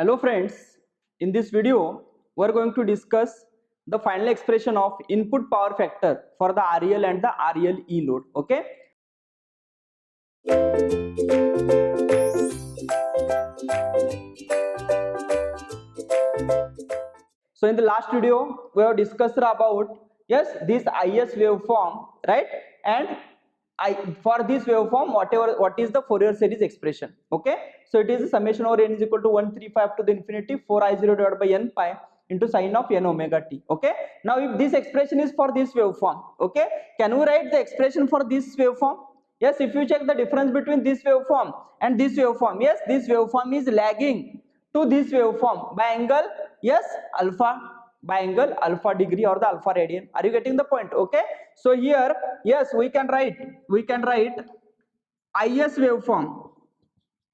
Hello friends, in this video we are going to discuss the final expression of input power factor for the RL and the RLE load. Okay. So in the last video we have discussed about this IS waveform, right? And for this waveform what is the Fourier series expression. Okay, so it is a summation over n is equal to 135 to the infinity 4I0 divided by n pi into sine of n omega t. Okay, now if this expression is for this waveform, okay, can we write the expression for this waveform? Yes, if you check the difference between this waveform and this waveform, yes, this waveform is lagging to this waveform by angle, yes, alpha, by angle alpha degree or the alpha radian. Are you getting the point? Okay, so here, yes, we can write IS waveform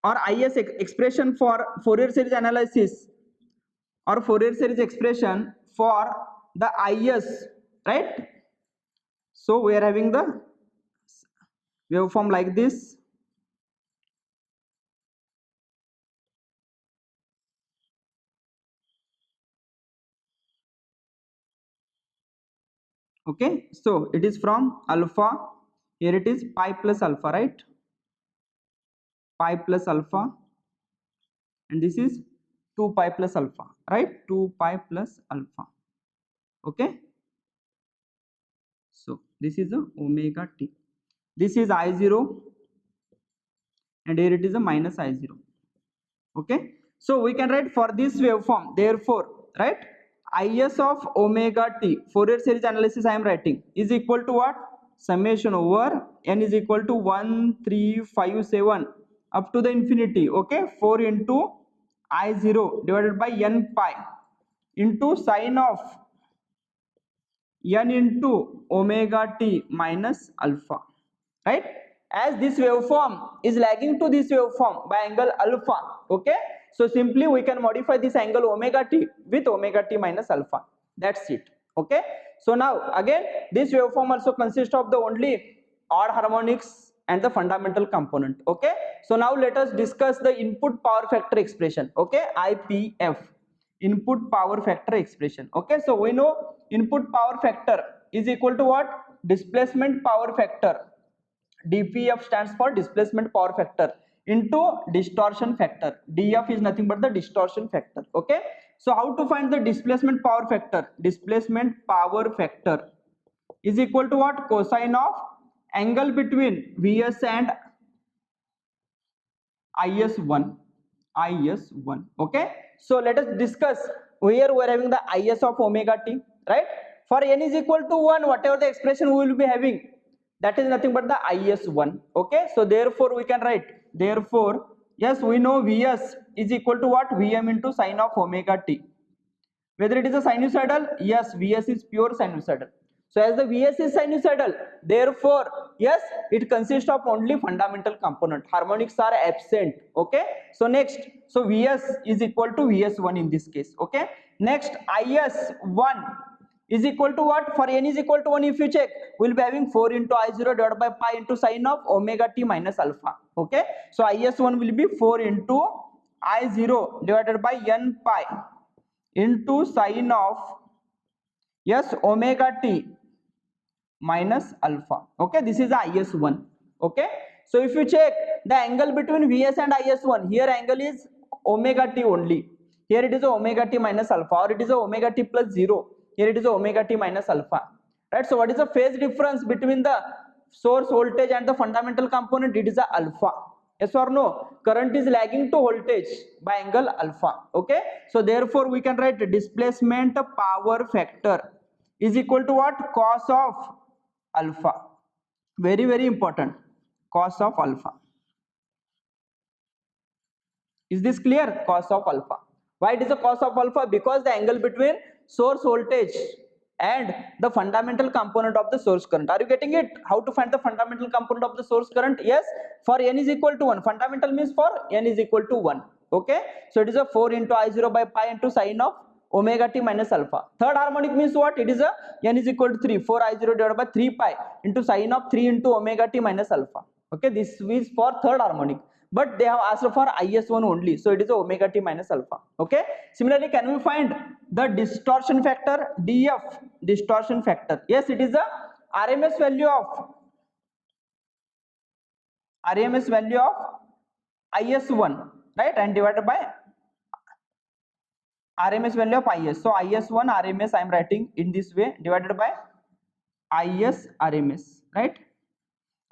or IS expression for Fourier series analysis or Fourier series expression for the IS, right? So we are having the waveform like this. Okay, so it is from alpha, here it is pi plus alpha, right? Pi plus alpha, and this is 2 pi plus alpha, right? 2 pi plus alpha. Okay, so this is a omega t, this is I0, and here it is a minus I0. Okay, so we can write for this waveform, therefore, right, IS of omega t, Fourier series analysis I am writing, is equal to what? Summation over n is equal to 1357 up to the infinity, okay, 4 into I0 divided by n pi into sine of n into omega t minus alpha, right? As this waveform is lagging to this waveform by angle alpha, okay, so simply we can modify this angle omega t with omega t minus alpha. That's it. Okay, so now again this waveform also consists of the only odd harmonics and the fundamental component. Okay, so now let us discuss the input power factor expression. Okay, IPF, input power factor expression. Okay, so we know input power factor is equal to what? Displacement power factor. DPF stands for displacement power factor into distortion factor. DF is nothing but the distortion factor. Okay, so how to find the displacement power factor? Displacement power factor is equal to what? Cosine of angle between Vs and IS1. Okay, so let us discuss. Here we are having the IS of omega t, right? For n is equal to 1, whatever the expression we will be having, that is nothing but the IS1. Okay, so therefore we can write, therefore, yes, we know Vs is equal to what? Vm into sine of omega t. Whether it is a sinusoidal, yes, Vs is pure sinusoidal. So as the Vs is sinusoidal, therefore, yes, it consists of only fundamental component. Harmonics are absent. Okay, so next, so Vs is equal to Vs1 in this case. Okay, next IS1 is equal to what? For n is equal to 1, if you check, we will be having 4 into I0 divided by pi into sine of omega t minus alpha. Okay, so IS1 will be 4 into I0 divided by n pi into sine of, yes, omega t minus alpha. Okay, this is IS1. Okay, so if you check the angle between Vs and IS1, here angle is omega t only, here it is omega t minus alpha, or it is omega t plus 0, here it is omega t minus alpha, right? So what is the phase difference between the source voltage and the fundamental component? It is a alpha. Yes or no? Current is lagging to voltage by angle alpha. Okay, so therefore we can write displacement power factor is equal to what? Cos of alpha. Very, very important. Cos of alpha. Is this clear? Cos of alpha. Why it is a cos of alpha? Because the angle between source voltage and the fundamental component of the source current. Are you getting it? How to find the fundamental component of the source current? Yes, for n is equal to 1. Fundamental means for n is equal to 1. Okay, so it is a 4 into I0 by pi into sine of omega t minus alpha. Third harmonic means what? It is a n is equal to 3, 4 I0 divided by 3 pi into sine of 3 into omega t minus alpha. Okay, this is for third harmonic. but they have asked for IS1 only, so it is omega t minus alpha. Okay. Similarly, can we find the distortion factor, DF, distortion factor? Yes, it is the RMS value of IS1, right, and divided by RMS value of IS. So IS1 RMS I am writing in this way, divided by IS RMS, right?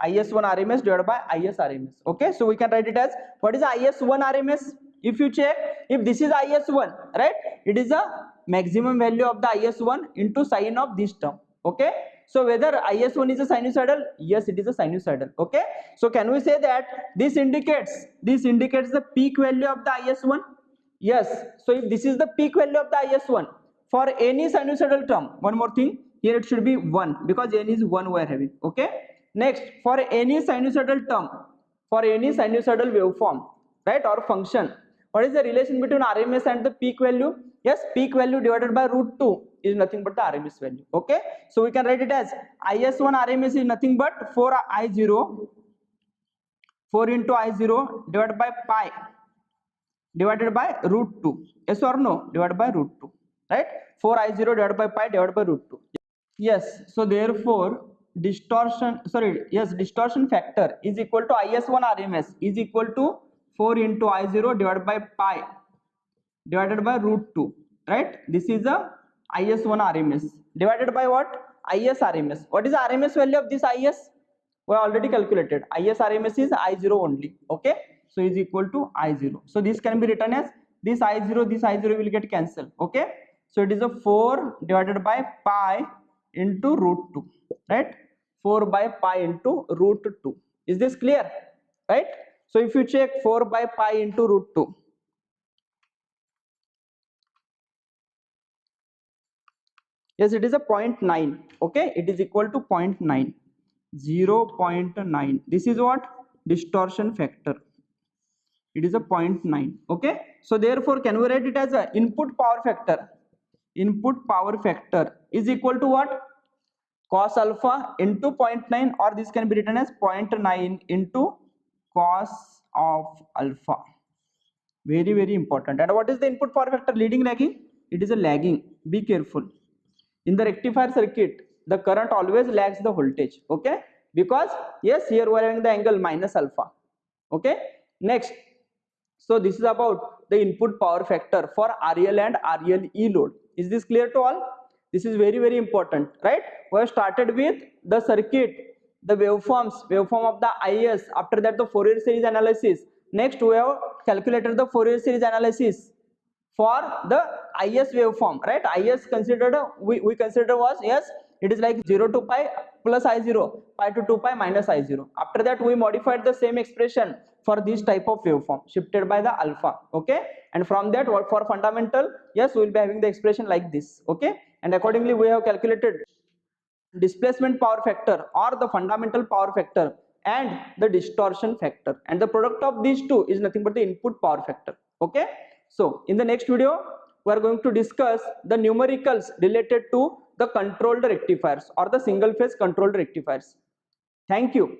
IS1 RMS divided by IS RMS. Okay, so we can write it as, what is IS1 RMS? If you check, if this is IS1, right, it is a maximum value of the IS1 into sine of this term. Okay, so whether IS1 is a sinusoidal? Yes, it is a sinusoidal. Okay, so can we say that this indicates the peak value of the IS1? Yes, so if this is the peak value of the IS1 for any sinusoidal term, one more thing, here it should be 1 because n is 1 we are having. Okay, next, for any sinusoidal term, for any sinusoidal waveform, right, or function, what is the relation between RMS and the peak value? Yes, peak value divided by root 2 is nothing but the RMS value. Okay, so we can write it as IS1 RMS is nothing but 4 into I0 divided by pi divided by root 2. Yes or no? Divided by root 2, right? 4I0 divided by pi divided by root 2. Yes, so therefore distortion factor is equal to IS1 RMS is equal to 4 into I0 divided by pi divided by root 2, right? This is the IS1 RMS divided by what? IS RMS. What is the RMS value of this IS? We already calculated. IS RMS is I0 only. Okay, so is equal to I0. So this can be written as this I0 will get cancelled. Okay, so it is a 4 divided by pi into root 2, right? 4 by pi into root 2. Is this clear? Right? So if you check 4 by pi into root 2, yes, it is a 0.9. Okay, it is equal to 0.9, 0.9. This is what? Distortion factor. It is a 0.9. Okay, so therefore can we write it as a input power factor? Input power factor is equal to what? Cos alpha into 0.9, or this can be written as 0.9 into cos of alpha. Very, very important. And what is the input power factor? Leading, lagging? It is a lagging. Be careful. In the rectifier circuit, the current always lags the voltage. Okay, because yes, here we are having the angle minus alpha. Okay, next, so this is about the input power factor for RL and RLE load. Is this clear to all? This is very, very important, right? We have started with the circuit, the waveform of the IS. After that, the Fourier series analysis. Next, we have calculated the Fourier series analysis for the IS waveform, right? IS considered, we consider was, yes, it is like 0 to pi plus I0, pi to 2 pi minus I0. After that, we modified the same expression for this type of waveform, shifted by the alpha. Okay, and from that, what for fundamental, yes, we will be having the expression like this. Okay, and accordingly we have calculated displacement power factor or the fundamental power factor and the distortion factor, and the product of these two is nothing but the input power factor. Okay, so in the next video we are going to discuss the numericals related to the controlled rectifiers or the single phase controlled rectifiers. Thank you.